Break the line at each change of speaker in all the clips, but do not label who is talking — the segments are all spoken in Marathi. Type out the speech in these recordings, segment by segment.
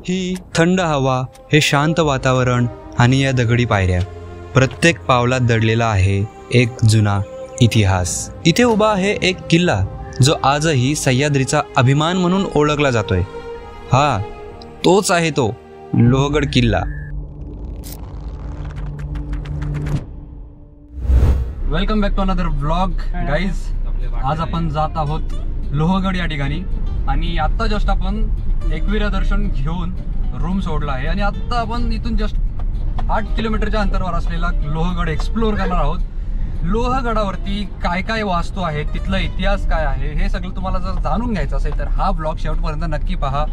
ही थंड हवा, हे शांत वातावरण आणि या दगडी पायऱ्या, प्रत्येक पावलात दडलेला आहे एक जुना इतिहास. इथे उभा आहे एक किल्ला जो आजही सह्याद्रीचा अभिमान म्हणून ओळखला जातोय. हा तोच आहे तो लोहगड किल्ला.
Welcome back to another vlog guys. आज आपण जात आहोत लोहगड या ठिकाणी आणि आत्ता जस्ट आपण एकविरा दर्शन घेऊन रूम सोडला आहे आणि आत्ता आपण इथून जस्ट 8 किलोमीटरच्या अंतरावर असलेला लोहगड एक्सप्लोअर करणार आहोत. लोहगडावरती काय काय वास्तू आहेत, तिथला इतिहास काय आहे, हे सगळं तुम्हाला जर जाणून घ्यायचं असेल तर हा ब्लॉग शेवटपर्यंत नक्की पहा.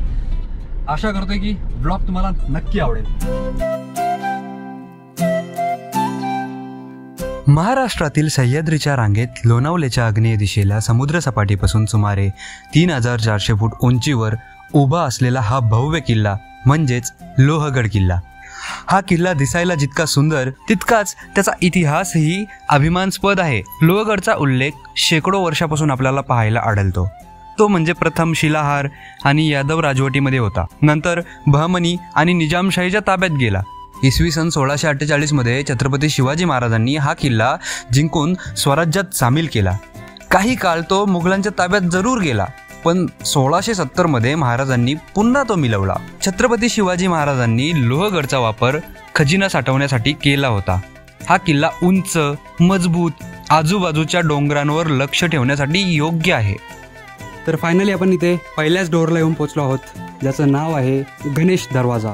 आशा करतोय की ब्लॉग तुम्हाला नक्की आवडेल.
महाराष्ट्रातील सह्याद्रीच्या रांगेत लोणावळ्याच्या आग्नेय दिशेला समुद्रसपाटीपासून सुमारे 3400 फूट उंचीवर उभा असलेला हा भव्य किल्ला म्हणजेच लोहगड किल्ला. हा किल्ला दिसायला जितका सुंदर तितकाच त्याचा इतिहासही अभिमानास्पद आहे. लोहगडचा उल्लेख शेकडो वर्षापासून आपल्याला पाहायला आढळतो. तो म्हणजे प्रथम शिलाहार आणि यादव राजवटीमध्ये होता, नंतर बहमनी आणि निजामशाहीच्या ताब्यात गेला. इसवी सन 1648 मध्ये छत्रपती शिवाजी महाराजांनी हा किल्ला जिंकून स्वराज्यात सामील केला. काही काळ तो मुघलांच्या ताब्यात जरूर गेला, पण 1670 मध्ये महाराजांनी पुन्हा तो मिळवला. छत्रपती शिवाजी महाराजांनी लोहगडचा वापर खजिना साठवण्यासाठी केला होता. हा किल्ला उंच, मजबूत, आजूबाजूच्या डोंगरांवर लक्ष ठेवण्यासाठी योग्य आहे.
तर फायनली आपण इथे पहिल्याच डोरला येऊन पोहोचलो आहोत, ज्याचं नाव आहे गणेश दरवाजा.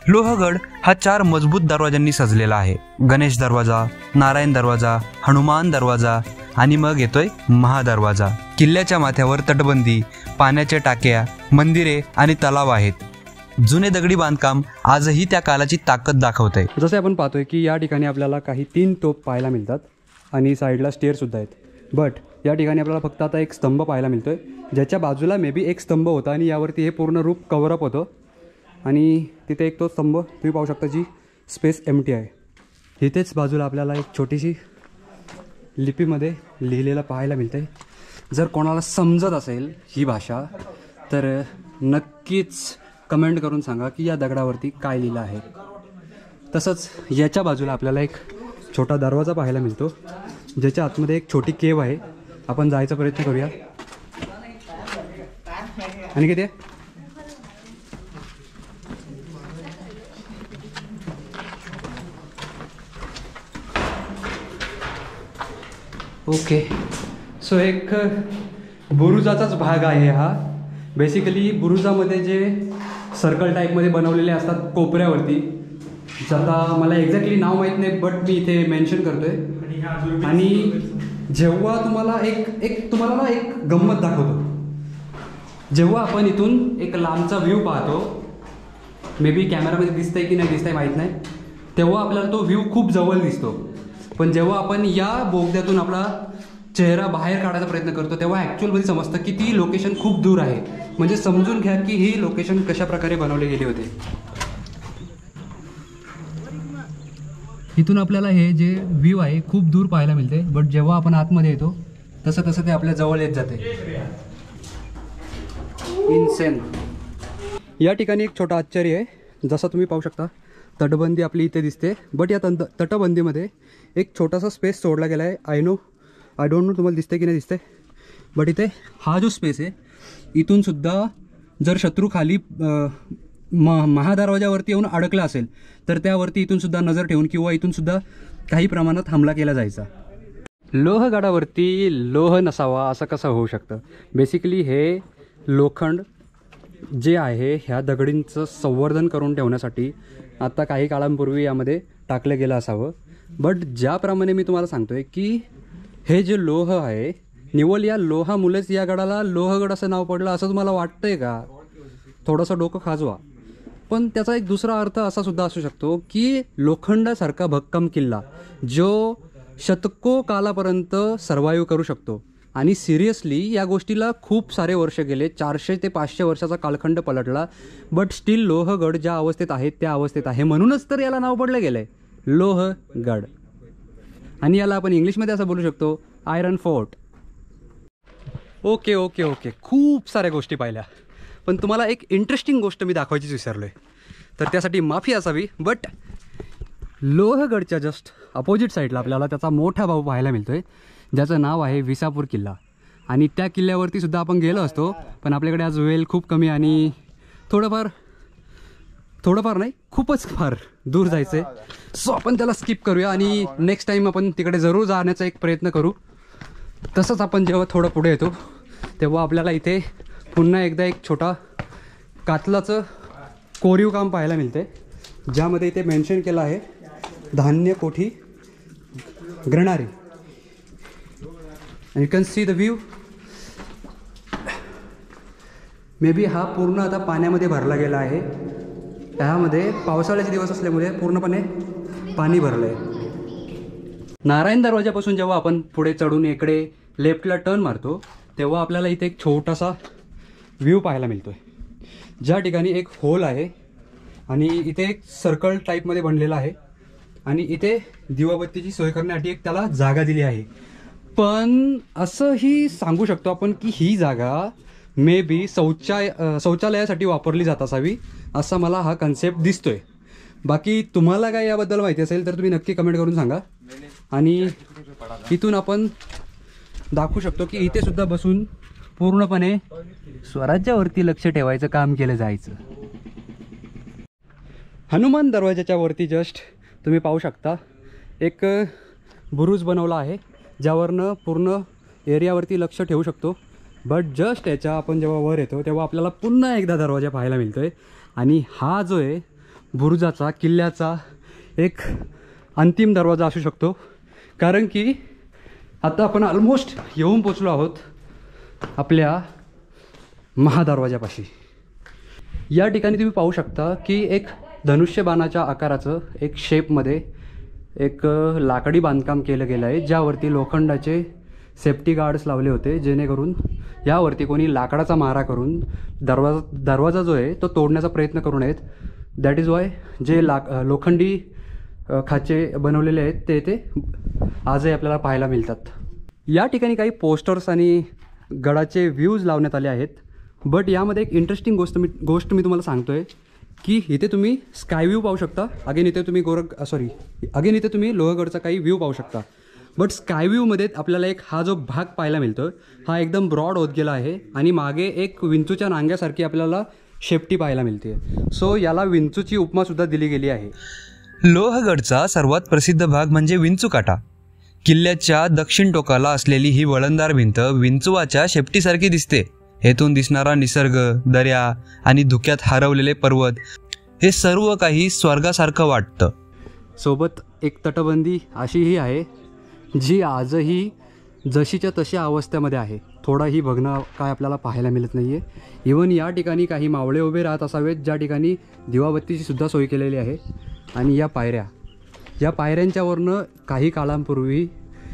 लोहगड हा 4 मजबूत दरवाजांनी सजलेला आहे. गणेश दरवाजा, नारायण दरवाजा, हनुमान दरवाजा आणि मग येतोय महादरवाजा. किल्ल्याच्या माथ्यावर तटबंदी, पाण्याच्या टाक्या, मंदिरे आणि तलाव आहेत. जुने दगडी बांधकाम आजही त्या कालाची ताकद दाखवत आहे.
जसे आपण पाहतोय की या ठिकाणी आपल्याला काही 3 तोफ पाहायला मिळतात आणि साईडला स्टेअरसुद्धा आहेत. बट या ठिकाणी आपल्याला फक्त आता एक स्तंभ पाहायला मिळतोय, ज्याच्या बाजूला मे बी एक स्तंभ होता आणि यावरती हे पूर्ण रूप कव्हरअप होतं आणि तिथे एक तो स्तंभ तुम्ही पाहू शकता, जी स्पेस एम्प्टी आहे. इथेच बाजूला आपल्याला एक छोटीशी लिपीमध्ये लिहिलेलं पाहायला मिळतं आहे. जर कोणाला समजत असेल ही भाषा तर नक्कीच कमेंट करून सांगा की या दगडावरती काय लिहिलं आहे. तसंच याच्या बाजूला आपल्याला एक छोटा दरवाजा पाहायला मिळतो, ज्याच्या आतमध्ये एक छोटी केव आहे. आपण जायचा प्रयत्न करूया. आणि किती आहे? ओके, सो एक बुरुजाचाच भाग आहे हा. बेसिकली बुरुजामध्ये जे सर्कल टाईपमध्ये बनवलेले असतात कोपऱ्यावरती, आता मला एक्झॅक्टली नाव माहीत नाही, बट मी इथे मेन्शन करतो आहे. आणि जेव्हा तुम्हाला तुम्हाला ना एक गंमत दाखवतो. जेव्हा आपण इथून एक लांबचा व्ह्यू पाहतो, मे बी कॅमेरामध्ये दिसतंय की नाही दिसतंय माहीत नाही, तेव्हा आपल्याला तो व्ह्यू खूप जवळ दिसतो. पण जेव्हा आपण या बोगद्यातून आपला चेहरा बाहेर काढायचा प्रयत्न करतो तेव्हा ॲक्च्युअलमध्ये समजतं की ती लोकेशन खूप दूर आहे. म्हणजे समजून घ्या की ही लोकेशन कशा प्रकारे बनवले गेले होते. इथून आपल्याला हे जे व्ह्यू आहे खूप दूर पाहायला मिळते, बट जेव्हा आपण आतमध्ये येतो तसं तसं ते आपल्या जवळ येत जाते. इनसेन. या ठिकाणी एक छोटा आश्चर्य आहे. जसं तुम्ही पाहू शकता तटबंदी आपली इथे दिसते, बट या तटबंदीमध्ये एक छोटासा स्पेस सोडला गेला आहे. आय डोंट नो तुम्हाला दिसते की नाही दिसते, बट इथे हा जो स्पेस आहे इथून सुद्धा जर शत्रू खाली महादरवाजावरती येऊन अडकला असेल तर त्यावरती इथून सुद्धा नजर ठेवून किंवा इथून सुद्धा काही प्रमाणात हमला केला जायचा. लोहगडावरती लोह नसावा असं कसं होऊ शकतं? बेसिकली हे लोखंड जे आहे ह्या दगडींचं संवर्धन करून ठेवण्यासाठी आता काही काळांपूर्वी यामध्ये टाकलं गेलं असावं. बट ज्याप्रमाणे मी तुम्हाला सांगतो आहे की हे जे लोह आहे, निव्वळ या लोहामुळेच या गडाला लोहगड असं नाव पडलं असं तुम्हाला वाटतं आहे का? थोडंसं डोकं खाजवा. पण त्याचा एक दुसरा अर्थ असा सुद्धा असू शकतो की लोखंडासारखा भक्कम किल्ला जो शतको कालापर्यंत सर्वाईव्ह करू शकतो. आणि सिरियसली या गोष्टीला खूप सारे वर्ष गेले, 400 ते 500 वर्षाचा कालखंड पलटला, बट स्टील लोहगड ज्या अवस्थेत आहे त्या अवस्थेत आहे. म्हणूनच तर याला नाव पडलं गेलं आहे लोहगड. आणि याला आपण इंग्लिशमध्ये असं बोलू शकतो iron fort. Okay okay okay, खूप साऱ्या गोष्टी पाहिल्या. पण तुम्हाला एक इंटरेस्टिंग गोष्ट मी दाखवायचीच विसरलो आहे, तर त्यासाठी माफी असावी. बट लोहगडच्या जस्ट अपोजिट साईडला आपल्याला त्याचा मोठा भाऊ पाहायला मिळतो आहे, ज्याचं नाव आहे विसापूर किल्ला. आणि त्या किल्ल्यावरती सुद्धा आपण गेलो असतो, पण आपल्याकडे आज वेळ खूप कमी आणि थोडंफार नाही, खूपच फार दूर जायचं आहे. सो आपण त्याला स्किप करूया आणि नेक्स्ट टाईम आपण तिकडे जरूर जाण्याचा एक प्रयत्न करू. तसंच आपण जेव्हा थोडं पुढे येतो तेव्हा आपल्याला इथे पुन्हा एकदा एक छोटा कातलाचं कोरीव काम पाहायला मिळते, ज्यामध्ये इथे मेन्शन केलं आहे धान्य कोठी ग्रणारी. You can see the view. Maybe हा पूर्ण आता पाण्यामध्ये भरला गेला आहे. त्यामध्ये पावसाळ्याचे दिवस असल्यामुळे पूर्णपणे पाणी भरलं आहे. नारायण दरवाजापासून जेव्हा आपण पुढे चढून इकडे लेफ्टला टर्न मारतो तेव्हा आपल्याला इथे एक छोटासा व्ह्यू पाहायला मिळतो आहे, ज्या ठिकाणी एक होल आहे आणि इथे एक सर्कल टाईपमध्ये बनलेला आहे आणि इथे दिवाबत्तीची सोय करण्यासाठी एक त्याला जागा दिली आहे. पण असंही सांगू शकतो आपण की ही जागा मे बी शौचालयासाठी वापरली जात असावी, असा मला हा कन्सेप्ट दिसतोय. बाकी तुम्हाला काय याबद्दल माहिती असेल तर तुम्ही नक्की कमेंट करून सांगा. आणि इथून आपण दाखवू शकतो की इथे सुद्धा बसून पूर्णपणे स्वराज्यावरती लक्ष ठेवायचं काम केलं जायचं. हनुमान दरवाजाच्या वरती जस्ट तुम्ही पाहू शकता एक बुरुज बनवला आहे, ज्यावरनं पूर्ण एरियावरती लक्ष ठेवू शकतो. बट जस्ट याच्या आपण जेव्हा वर येतो तेव्हा आपल्याला पुन्हा एकदा दरवाजा पाहायला मिळतो आहे. आणि हा जो आहे बुरुजाचा किल्ल्याचा एक अंतिम दरवाजा असू शकतो, कारण की आता आपण ऑलमोस्ट येऊन पोचलो आहोत आपल्या महादरवाजापाशी. या ठिकाणी तुम्ही पाहू शकता की एक धनुष्यबाणाच्या आकाराचं एक शेपमध्ये एक लाकडी बांधकाम केलं गेलं आहे, ज्यावरती लोखंडाचे सेफ्टी गार्ड्स लावले होते, जेणेकरून यावरती कोणी लाकडाचा मारा करून दरवाजा जो आहे तो तोडण्याचा प्रयत्न करू नयेत. दॅट इज वाय जे लोखंडी खाचे बनवलेले आहेत ते आजही आपल्याला पाहायला मिळतात. या ठिकाणी काही पोस्टर्स आणि गडाचे व्ह्यूज लावण्यात आले आहेत. बट यामध्ये एक इंटरेस्टिंग गोष्ट मी तुम्हाला सांगतो आहे की इथे तुम्ही स्काय व्ह्यू पाहू शकता. अगेन इथे तुम्ही लोहगडचा काही व्ह्यू पाहू शकता. बट स्काय व्ह्यूमध्ये आपल्याला एक हा जो भाग पाहायला मिळतो हा एकदम ब्रॉड होत गेला आहे आणि मागे एक विंचूच्या नांग्यासारखी आपल्याला शेपटी पाहायला मिळते. सो याला विंचूची उपमासुद्धा दिली गेली आहे.
लोहगडचा सर्वात प्रसिद्ध भाग म्हणजे विंचूकाटा. किल्ल्याच्या दक्षिण टोकाला असलेली ही वळणदार भिंत विंचुवाच्या शेपटीसारखी दिसते. येथून दिसणारा निसर्ग, दर्या आणि धुक्यात हरवलेले पर्वत हे सर्व काही स्वर्गासारखं वाटतं.
सोबत एक तटबंदी अशीही आहे जी आजही जशीच्या तशा अवस्थेमध्ये आहे. थोडाही बघणं काय आपल्याला पाहायला मिळत नाही आहे. इवन या ठिकाणी काही मावळे उभे राहत असावेत, ज्या ठिकाणी दिवाबत्तीची सुद्धा सोय केलेली आहे. आणि या पायऱ्यांच्यावरनं काही काळांपूर्वी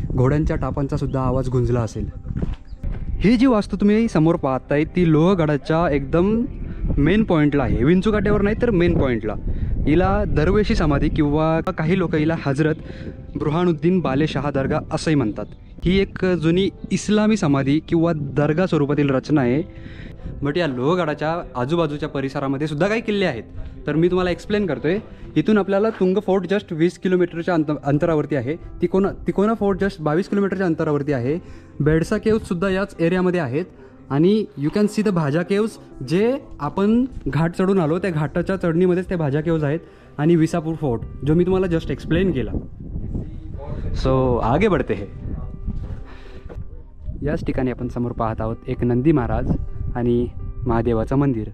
घोड्यांच्या टापांचा सुद्धा आवाज गुंजला असेल. ही जी वास्तू तुम्ही समोर पाहताय ती लोहगडाच्या एकदम मेन पॉईंटला आहे, विंचूकाट्यावर नाही तर मेन पॉईंटला. हिला दरवेशी समाधी किंवा काही लोक हिला हजरत बुरहानुद्दीन बालेशाह दर्गा असंही म्हणतात. ही एक जुनी इस्लामी समाधी किंवा दर्गा स्वरूपातील रचना आहे. बट या लोहगडाच्या आजूबाजूच्या परिसरामध्ये सुद्धा काही किल्ले आहेत, तर मी तुम्हाला एक्सप्लेन करतोय. इथून आपल्याला तुंग फोर्ट जस्ट 20 किलोमीटरच्या अंतरावरती आहे. तिकोना फोर्ट जस्ट 22 किलोमीटरच्या अंतरावरती आहे. बेडसा केव्जसुद्धा याच एरियामध्ये आहेत. आणि you can see the bhaja caves, जे आपण घाट चढून आलो त्या घाटाच्या चढणीमध्येच ते भाजा केव्ज आहेत. आणि विसापूर फोर्ट जो मी तुम्हाला जस्ट एक्सप्लेन केला. सो आगे बढ़ते है. याच ठिकाणी आपण समोर पाहत आहोत एक नंदी महाराज आणि महादेवाचं मंदिर.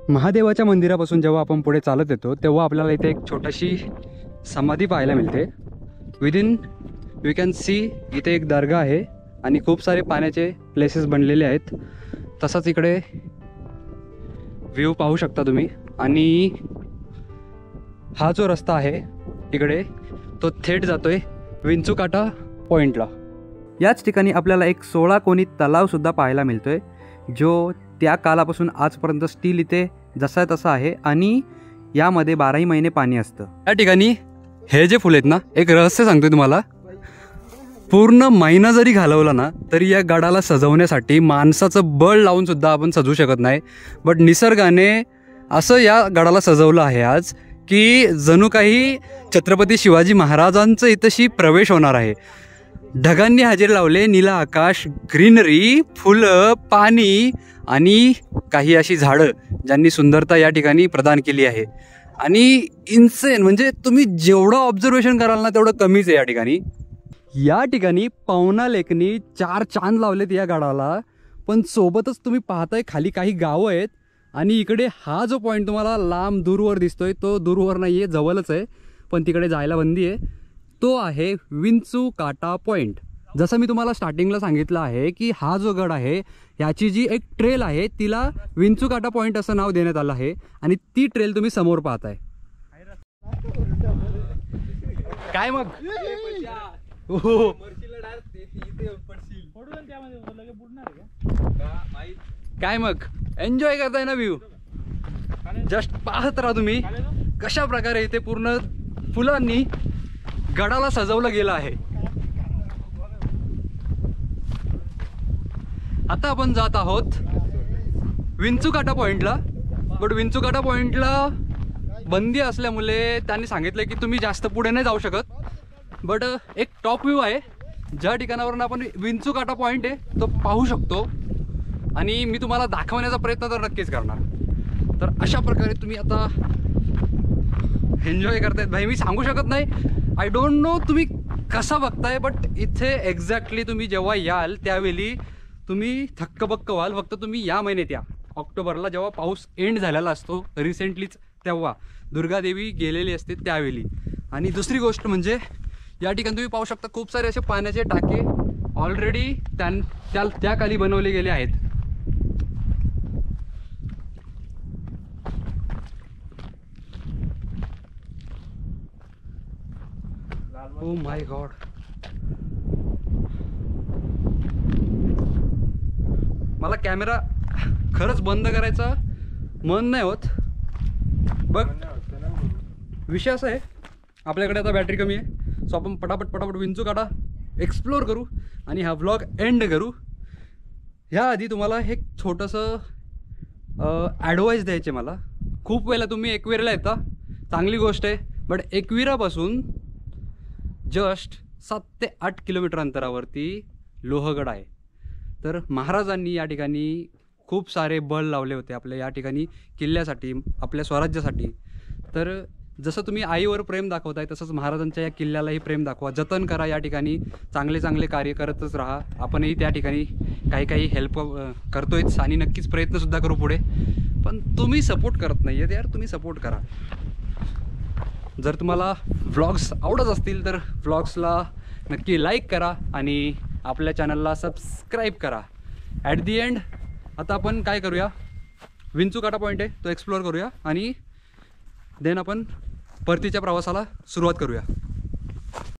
महादेवाच्या मंदिरापासून जेव्हा आपण पुढे चालत येतो तेव्हा आपल्याला इथे एक छोटीशी समाधी पाहायला मिळते. विदिन वी कॅन सी इथे एक दर्गा आहे आणि खूप सारे पाण्याचे प्लेसेस बनलेले आहेत. तसाच इकडे व्ह्यू पाहू शकता तुम्ही. आणि हा जो रस्ता आहे इकडे तो थेट जातोय विंचूकाटा पॉईंटला. याच ठिकाणी आपल्याला एक 16 कोनी तलावसुद्धा पाहायला मिळतोय, जो त्या कालापासून आजपर्यंत स्टील इथे जसा तसा आहे आणि यामध्ये 12ही महिने पाणी असतं. या ठिकाणी हे जे फुलं आहेत ना, एक रहस्य सांगतोय तुम्हाला. पूर्ण महिना जरी घालवला ना तरी या गडाला सजवण्यासाठी माणसाचं बळ लावून सुद्धा आपण सजवू शकत नाही. बट निसर्गाने असं या गडाला सजवलं आहे आज की जणू काही छत्रपती शिवाजी महाराजांचं इथंशी प्रवेश होणार आहे. ढगांनी हजेरी लावले, नीला आकाश, ग्रीनरी, फुलं, पाणी आणि काही अशी झाडं ज्यांनी सुंदरता या ठिकाणी प्रदान केली आहे. आणि इन्सेन म्हणजे तुम्ही जेवढं ऑब्झर्वेशन कराल ना तेवढं कमीच आहे या ठिकाणी. या ठिकाणी पवना लेकनी 4 चांद लावलेत या गडाला. पण सोबतच तुम्ही पाहताय खाली काही गावं आहेत आणि इकडे हा जो पॉईंट तुम्हाला लांब दूरवर दिसतोय तो दूरवर नाही आहे, जवळच आहे, पण तिकडे जायला बंदी आहे. तो आहे विंचू काटा पॉईंट. जसं मी तुम्हाला स्टार्टिंगला सांगितलं आहे की हा जो गड आहे याची जी एक ट्रेल आहे तिला विंचू काटा पॉईंट असं नाव देण्यात आलं आहे आणि ती ट्रेल तुम्ही समोर पाहताय. काय मग काय मग एन्जॉय करताय ना व्ह्यू. जस्ट पाहत राहा तुम्ही कशा प्रकारे इथे पूर्ण फुलांनी गडाला सजवलं गेलं आहे. आता आपण जात आहोत विंचू काटा पॉईंटला. बट विंचू काटा पॉईंटला बंदी असल्यामुळे त्यांनी सांगितलं की तुम्ही जास्त पुढे नाही जाऊ शकत. बट एक टॉप व्ह्यू आहे ज्या ठिकाणावरून आपण विंचू काटा पॉईंट आहे तो पाहू शकतो आणि मी तुम्हाला दाखवण्याचा प्रयत्न तर नक्कीच करणार. तर अशा प्रकारे तुम्ही आता एन्जॉय करतायत भाई. मी सांगू शकत नाही, आय डोंट नो तुम्ही कसं बघताय, बट इथे एक्झॅक्टली तुम्ही जेव्हा याल त्यावेळी तुम्ही थक्कबक्क व्हाल. फक्त तुम्ही या महिन्यात या ऑक्टोबरला जेव्हा पाऊस एंड झालेला असतो रिसेंटलीच, तेव्हा दुर्गादेवी गेलेली असते त्यावेळी. आणि दुसरी गोष्ट म्हणजे या ठिकाणी तुम्ही पाहू शकता खूप सारे असे पाण्याचे टाके ऑलरेडी त्या खाली बनवले गेले आहेत. Oh my God. मला कॅमेरा खरंच बंद करायचा मन नाही होत. बघ विषय असा आहे आपल्याकडे आता बॅटरी कमी आहे, सो आपण पटापट विंचू काटा एक्सप्लोर करू आणि हा व्लॉग एंड करू. ह्याआधी तुम्हाला हे छोटंसं ॲडवाईस द्यायचे मला. खूप वेळेला तुम्ही एकविराला येता, चांगली गोष्ट आहे, बट एकविरापासून जस्ट 7 ते 8 किलोमीटर अंतरावरती लोहगड आहे. तर महाराजांनी या ठिकाणी खूप सारे बळ लावले होते आपल्या या ठिकाणी किल्ल्यासाठी, आपल्या स्वराज्यासाठी. तर जसं तुम्ही आईवर प्रेम दाखवताय तसंच महाराजांच्या या किल्ल्यालाही प्रेम दाखवा, जतन करा. या ठिकाणी चांगले कार्य करतच राहा. आपणही त्या ठिकाणी काही हेल्प करतोयच आणि नक्कीच प्रयत्नसुद्धा करू पुढे. पण तुम्ही सपोर्ट करत नाही आहेत यार, तुम्ही सपोर्ट करा. जर तुम्हाला व्लॉग्स आवडत असतील तर व्लॉग्सला नक्की लाईक करा आणि आपल्या चॅनलला सबस्क्राईब करा. ॲट दी एंड आता आपण काय करूया, विंचू काटा पॉईंट आहे तो एक्सप्लोअर करूया आणि देन आपण परतीच्या प्रवासाला सुरुवात करूया.